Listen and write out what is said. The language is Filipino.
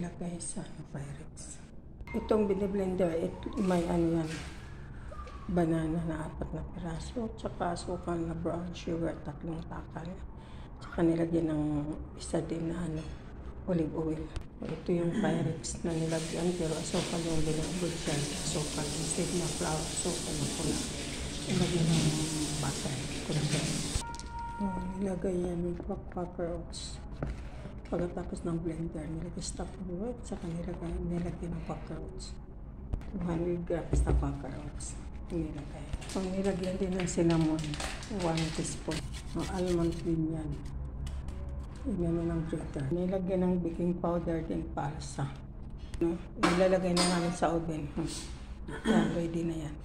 nilagay sa Pyrex. Itong biniblender, may ano yan, banana na 4 na piraso, tsaka asukal na brown sugar, 3 takal. Tsaka nilagyan ng isa din na olive oil. Ito yung Pyrex na nilagyan, pero asukal yung binabod siya. Asukal, instead na flour, asukal na pula. Nilagyan ng butter, kunti. Nilagay yan yung Quaker Oats. Pagkatapos ng blender, nilagay stock of oats, saka nilagay ng Quaker Oats. 200 grams na Quaker Oats. Nilagay. Nilagyan din ng cinnamon, 1 teaspoon. Almond din yan. Inano ng grater. Nilagyan ng baking powder din palsa. Nilalagay na namin sa oven. Yan, ready na yan.